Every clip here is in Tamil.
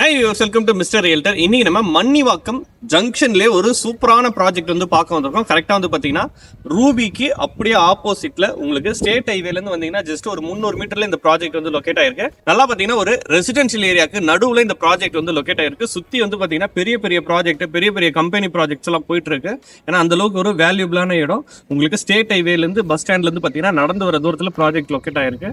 Hi welcome to mister realtor. இன்னைக்கு நம்ம மன்னிவாக்கம் ஜங்ஷன்லேயே ஒரு சூப்பரான ப்ராஜெக்ட் வந்து பார்க்க வந்திருக்கோம். கரெக்டாக வந்து பார்த்தீங்கன்னா ரூபிக்கு அப்படியே ஆப்போசிட்ல உங்களுக்கு ஸ்டேட் ஹைவேலேருந்து வந்தீங்கன்னா ஜஸ்ட் ஒரு 300 மீட்டர்ல இந்த ப்ராஜெக்ட் வந்து லொக்கேட் ஆயிருக்கு. நல்லா பார்த்தீங்கன்னா ஒரு ரெசிடென்ஷியல் ஏரியாவுக்கு நடுவில் இந்த ப்ராஜெக்ட் வந்து லொக்கேட் ஆயிருக்கு. சுற்றி வந்து பார்த்தீங்கன்னா பெரிய பெரிய ப்ராஜெக்ட், பெரிய பெரிய கம்பெனி ப்ராஜெக்ட்ஸ் எல்லாம் போயிட்டு இருக்கு. ஏன்னா அந்த அளவுக்கு ஒரு வேல்யூபிளான இடம். உங்களுக்கு ஸ்டேட் ஹைவேலேருந்து பஸ் ஸ்டாண்ட்லேருந்து பார்த்தீங்கன்னா நடந்து வர தூரத்தில் ப்ராஜெக்ட் லொக்கேட் ஆயிருக்கு.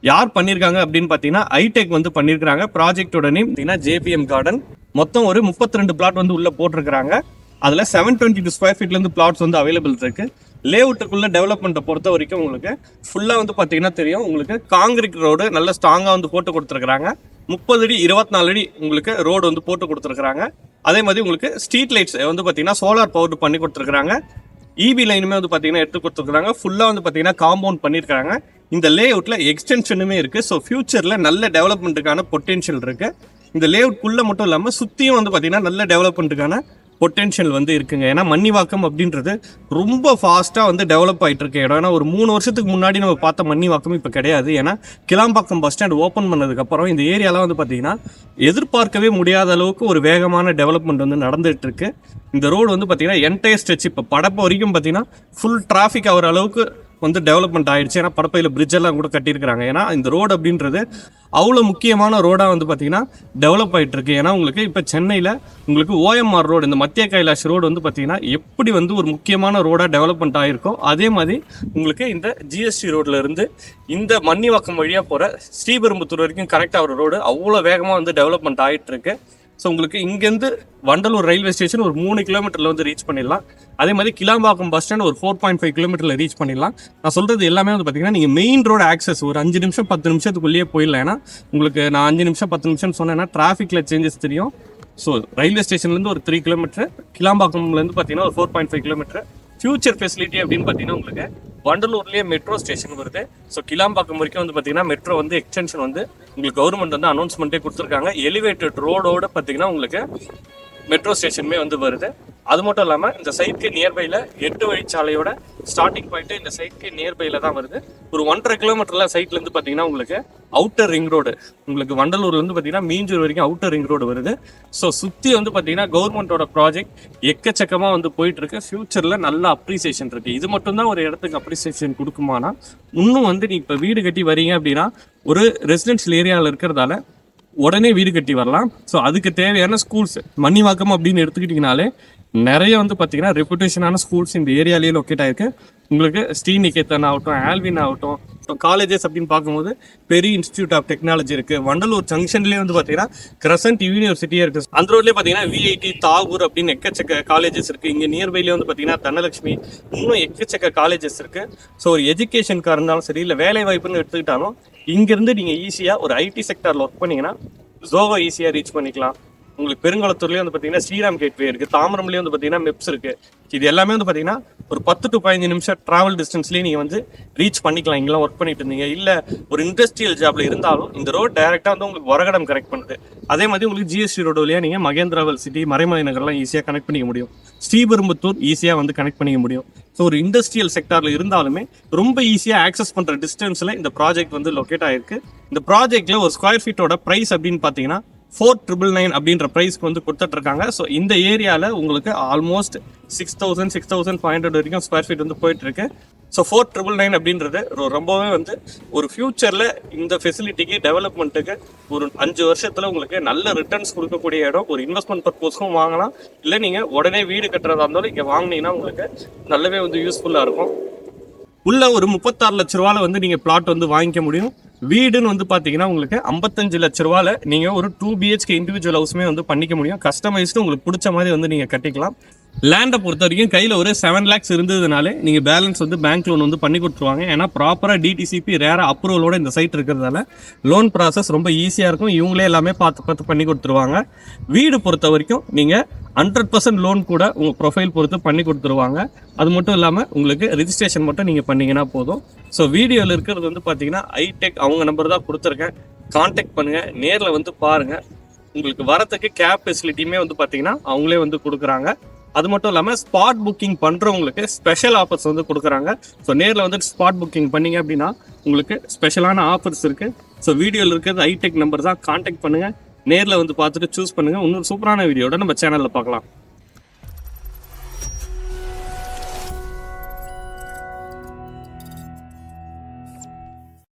யார் பண்ணியிருக்காங்க அப்படின்னு பார்த்தீங்கன்னா ஐடெக் வந்து பண்ணியிருக்காங்க. ப்ராஜெக்டோட நேம் பார்த்தீங்கன்னா ஜேபிஎம் கார்டன். மொத்தம் ஒரு 32 பிளாட் வந்து உள்ள போட்டிருக்காங்க. அதில் 722 ஸ்கொயர் ஃபீட்லேருந்து பிளாட்ஸ் வந்து அவைலபிள் இருக்கு. லேஅவுட்டுக்குள்ள டெவலப்மெண்ட்டை பொறுத்த வரைக்கும் உங்களுக்கு ஃபுல்லாக வந்து பார்த்தீங்கன்னா தெரியும், உங்களுக்கு காங்கிரீட் ரோடு நல்ல ஸ்ட்ராங்காக வந்து போட்டு கொடுத்துருக்காங்க. 30 அடி 24 அடி உங்களுக்கு ரோடு வந்து போட்டு கொடுத்துருக்காங்க. அதே மாதிரி உங்களுக்கு ஸ்ட்ரீட் லைட்ஸ் வந்து பார்த்தீங்கன்னா சோலார் பவர் பண்ணி கொடுத்துருக்காங்க. இபி லைனுமே வந்து பார்த்தீங்கன்னா எடுத்து கொடுத்துருக்காங்க. ஃபுல்லாக வந்து பார்த்தீங்கன்னா காம்பவுண்ட் பண்ணியிருக்காங்க. இந்த லே அவுட்டில் எக்ஸ்டென்ஷனுமே இருக்குது. ஸோ ஃபியூச்சரில் நல்ல டெவலப்மெண்ட்டுக்கான பொட்டென்ஷியல் இருக்குது. இந்த லே அவுட்குள்ளே மட்டும் இல்லாமல் சுற்றியும் வந்து பார்த்தீங்கன்னா நல்ல டெவலப்மெண்ட்டுக்கான பொட்டென்ஷியல் வந்து இருக்குங்க. ஏன்னா மன்னிவாக்கம் அப்படின்றது ரொம்ப ஃபாஸ்ட்டாக வந்து டெவலப் ஆகிட்டு இருக்க இடம். ஏன்னா ஒரு 3 வருஷத்துக்கு முன்னாடி நம்ம பார்த்த மன்னிவாக்கம் இப்போ கிடையாது. ஏன்னா கிளாம்பாக்கம் பஸ் ஸ்டாண்ட் ஓப்பன் பண்ணதுக்கப்புறம் இந்த ஏரியாலாம் வந்து பார்த்தீங்கன்னா எதிர்பார்க்கவே முடியாத அளவுக்கு ஒரு வேகமான டெவலப்மெண்ட் வந்து நடந்துகிட்டு இருக்கு. இந்த ரோடு வந்து பார்த்தீங்கன்னா என்டையர் ஸ்ட்ரெச் இப்போ படப்பு வரைக்கும் பார்த்தீங்கன்னா ஃபுல் டிராஃபிக் ஆகிற அளவுக்கு வந்து டெவலப்மெண்ட் ஆயிடுச்சு. ஏன்னா படப்பையில் பிரிட்ஜ் எல்லாம் கூட கட்டியிருக்கிறாங்க. ஏன்னா இந்த ரோடு அப்படின்றது அவ்வளோ முக்கியமான ரோடாக வந்து பார்த்தீங்கன்னா டெவலப் ஆகிட்டு இருக்கு. ஏன்னா உங்களுக்கு இப்போ சென்னையில் உங்களுக்கு ஓஎம்ஆர் ரோடு, இந்த மத்திய கைலாஷ் ரோடு வந்து பார்த்தீங்கன்னா எப்படி வந்து ஒரு முக்கியமான ரோடாக டெவலப்மெண்ட் ஆகிருக்கோ அதே மாதிரி உங்களுக்கு இந்த ஜிஎஸ்டி ரோட்ல இருந்து இந்த மன்னிவாக்கம் வழியாக போகிற ஸ்ரீபெரும்புத்தூர் வரைக்கும் கரெக்டாக ஒரு ரோடு அவ்வளோ வேகமாக வந்து டெவலப்மெண்ட் ஆகிட்டு இருக்கு. ஸோ உங்களுக்கு இங்கேருந்து வண்டலூர் ரயில்வே ஸ்டேஷன் ஒரு 3 கிலோமீட்டரில் வந்து ரீச் பண்ணிடலாம். அதே மாதிரி கிளாம்பாக்கம் பஸ் ஸ்டாண்ட் ஒரு 4.5 கிலோமீட்டரில் ரீச் பண்ணிடலாம். நான் சொல்கிறது எல்லாமே வந்து பார்த்தீங்கன்னா நீங்கள் மெயின் ரோடு ஆக்சஸ் ஒரு 5 நிமிஷம் 10 நிமிஷத்துக்குள்ளேயே போயிடலாம். ஏன்னா உங்களுக்கு நான் 5 நிமிஷம் 10 நிமிஷம் சொன்னேன்னா டிராஃபிக்கில் சேஞ்சஸ் தெரியும். ஸோ ரயில்வே ஸ்டேஷன்லேருந்து ஒரு 3 கிலோமீட்டர், கிளாம்பாக்கம்லேருந்து பார்த்தீங்கன்னா ஒரு 4.5 கிலோமீட்டர். ஃபியூச்சர் ஃபெசிலிட்டி அப்படின்னு பார்த்தீங்கன்னா உங்களுக்கு வண்டலூர்லேயே மெட்ரோ ஸ்டேஷன் வருது. ஸோ கிளாம்பாக்கம் வரைக்கும் வந்து பார்த்தீங்கன்னா மெட்ரோ வந்து எக்ஸ்டென்ஷன் வந்து உங்களுக்கு கவர்மெண்ட் வந்து அனௌன்ஸ்மெண்ட்டே கொடுத்துருக்காங்க. எலிவேட்டட் ரோடோட பார்த்தீங்கன்னா உங்களுக்கு மெட்ரோ ஸ்டேஷனுமே வந்து வருது. அது மட்டும் இல்லாமல் இந்த சைட்க்கு நியர்பையில் 8 வழிச்சாலையோட ஸ்டார்டிங் பாயிண்ட்டு இந்த சைட்க்கு நியர்பையில் தான் வருது. ஒரு 1.5 கிலோமீட்டரில் சைட்லேருந்து பார்த்தீங்கன்னா உங்களுக்கு அவுட்டர் ரிங் ரோடு, உங்களுக்கு வண்டலூர்லேருந்து பார்த்தீங்கன்னா மீஞ்சூர் வரைக்கும் அவுட்டர் ரிங் ரோடு வருது. ஸோ சுற்றி வந்து பார்த்தீங்கன்னா கவர்மெண்ட்டோட ப்ராஜெக்ட் எக்கச்சக்கமாக வந்து போயிட்டுருக்கு. ஃபியூச்சரில் நல்ல அப்ரிசியேஷன் இருக்குது. இது மட்டும்தான் ஒரு இடத்துக்கு அப்ரிசியேஷன் கொடுக்குமானா, இன்னும் வந்து நீ இப்போ வீடு கட்டி வரீங்க அப்படின்னா ஒரு ரெசிடென்ஷியல் ஏரியாவில் இருக்கிறதால உடனே வீடு கட்டி வரலாம். ஸோ அதுக்கு தேவையான ஸ்கூல்ஸ் மன்னிவாக்கம் அப்படின்னு எடுத்துக்கிட்டிங்கனாலே நிறைய வந்து பார்த்தீங்கன்னா ரெப்புடேஷனான ஸ்கூல்ஸ் இந்த ஏரியாலேயே லொக்கேட் ஆகிருக்கு. உங்களுக்கு ஸ்ரீநிகேதன் ஆகட்டும், ஆல்வின் ஆகட்டும், காலேஜஸ் அப்படின்னு பார்க்கும்போது பெரிய இன்ஸ்டியூட் ஆஃப் டெக்னாலஜி இருக்குது. வண்டலூர் ஜங்ஷன்லேயே வந்து பார்த்தீங்கன்னா கிரசன்ட் யூனிவர்சிட்டியே இருக்குது. அந்த ரோட்லேயே பார்த்தீங்கன்னா விஐடி, தாகூர் அப்படின்னு எக்கச்சக்க காலேஜஸ் இருக்குது. இங்கே நியர்பைலேயே வந்து பார்த்தீங்கன்னா தனலட்சுமி, இன்னும் எக்கச்சக்க காலேஜஸ் இருக்குது. ஸோ ஒரு எஜுகேஷனுக்காக இருந்தாலும் சரி, இல்லை வேலை வாய்ப்புன்னு எடுத்துக்கிட்டாலும் இங்கேருந்து நீங்கள் ஈஸியாக ஒரு ஐடி செக்டரில் ஒர்க் பண்ணிங்கன்னா ஜோகோ ஈஸியாக ரீச் பண்ணிக்கலாம். உங்களுக்கு பெருங்குளத்தூர்லேயே வந்து பார்த்தீங்கன்னா ஸ்ரீராம் கேட்வே இருக்குது. தாம்பரம்லேயே வந்து பார்த்தீங்கன்னா மெப்ஸ் இருக்குது. இது எல்லாமே வந்து பார்த்தீங்கன்னா ஒரு 10 to 15 நிமிஷம் ட்ராவல் டிஸ்டன்ஸ்லேயே நீங்கள் வந்து ரீச் பண்ணிக்கலாம். இங்கெல்லாம் ஒர்க் பண்ணிட்டு இருந்தீங்க, இல்லை ஒரு இண்டஸ்ட்ரியல் ஜாப்ல இருந்தாலும் இந்த ரோடு டைரெக்டாக வந்து உங்களுக்கு வரகடம் கனெக்ட் பண்ணுது. அதே மாதிரி உங்களுக்கு ஜிஎஸ்டி ரோடு வழியாக நீங்கள் மகேந்திராவல் சிட்டி, மறைமலை நகர்லாம் ஈஸியாக கனெக்ட் பண்ணிக்க முடியும். ஸ்ரீபெரும்புத்தூர் ஈஸியாக வந்து கனெக்ட் பண்ணிக்க முடியும். ஸோ ஒரு இண்டஸ்ட்ரியல் செக்டாரில் இருந்தாலுமே ரொம்ப ஈஸியாக ஆக்சஸ் பண்ணுற டிஸ்டன்ஸில் இந்த ப்ராஜெக்ட் வந்து லொக்கேட் ஆகிருக்கு. இந்த ப்ராஜெக்டில் ஒரு ஸ்கொயர் ஃபீட்டோட ப்ரைஸ் அப்படின்னு பார்த்தீங்கன்னா 4,999 அப்படின்ற ப்ரைஸ்க்கு வந்து கொடுத்துட்டு இருக்காங்க. ஸோ இந்த ஏரியாவில் உங்களுக்கு ஆல்மோஸ்ட் 6,000 6,500 வரைக்கும் ஸ்கொயர் ஃபீட் வந்து போயிட்டு இருக்கு. ஸோ 4,999 அப்படின்றது ரொம்பவே வந்து ஒரு ஃபியூச்சரில் இந்த ஃபெசிலிட்டிக்கு டெவலப்மெண்ட்டுக்கு ஒரு 5 வருஷத்தில் உங்களுக்கு நல்ல ரிட்டர்ன்ஸ் கொடுக்கக்கூடிய இடம். ஒரு இன்வெஸ்ட்மெண்ட் பர்பஸ்க்கும் வாங்கலாம், இல்லை நீங்கள் உடனே வீடு கட்டுறதா இருந்தாலும் இங்கே வாங்கினீங்கன்னா உங்களுக்கு நல்லாவே வந்து யூஸ்ஃபுல்லாக இருக்கும். உள்ள ஒரு 36 லட்ச ரூபாவில் வந்து நீங்கள் பிளாட் வந்து வாங்கிக்க முடியும். வீடுன்னு வந்து பார்த்தீங்கன்னா உங்களுக்கு 55 லட்ச ரூபாவில் நீங்கள் ஒரு 2 BHK இண்டிவிஜுவல் ஹவுஸுமே வந்து பண்ணிக்க முடியும். கஸ்டமைஸ்டு உங்களுக்கு பிடிச்ச மாதிரி வந்து நீங்கள் கட்டிக்கலாம். லேண்டை பொறுத்த வரைக்கும் கையில் ஒரு 7 lakhs இருந்ததுனாலே நீங்கள் பேலன்ஸ் வந்து பேங்க் லோன் வந்து பண்ணி கொடுத்துருவாங்க. ஏன்னா ப்ராப்பராக டிடிசிபி ரேராக அப்ரூவலோட இந்த சைட் இருக்கிறதால லோன் ப்ராசஸ் ரொம்ப ஈஸியாக இருக்கும். இவங்களே எல்லாமே பார்த்து பண்ணி கொடுத்துருவாங்க. வீடு பொறுத்த வரைக்கும் நீங்கள் 100% லோன் கூட உங்கள் ப்ரொஃபைல் பொறுத்து பண்ணி கொடுத்துருவாங்க. அது மட்டும் இல்லாமல் உங்களுக்கு ரெஜிஸ்ட்ரேஷன் மட்டும் நீங்கள் பண்ணிங்கன்னா போதும். ஸோ வீடியோவில் இருக்கிறது வந்து பார்த்தீங்கன்னா ஐடெக் அவங்க நம்பர் தான் கொடுத்துருக்கேன். கான்டாக்ட் பண்ணுங்கள், நேரில் வந்து பாருங்கள். உங்களுக்கு வரத்துக்கு கேப் ஃபெசிலிட்டியுமே வந்து பார்த்தீங்கன்னா அவங்களே வந்து கொடுக்குறாங்க. அது மட்டும் இல்லாமல் ஸ்பாட் புக்கிங் பண்ணுறவங்களுக்கு ஸ்பெஷல் ஆஃபர்ஸ் வந்து கொடுக்குறாங்க. ஸோ நேரில் வந்து ஸ்பாட் புக்கிங் பண்ணிங்க அப்படின்னா உங்களுக்கு ஸ்பெஷலான ஆஃபர்ஸ் இருக்குது. ஸோ வீடியோவில் இருக்கிறது ஐடெக் நம்பர் தான், கான்டாக்ட் பண்ணுங்கள். நேரில் வந்து பார்த்துட்டு சூஸ் பண்ணுங்கள். இன்னொரு சூப்பரான வீடியோட நம்ம சேனலில் பார்க்கலாம்.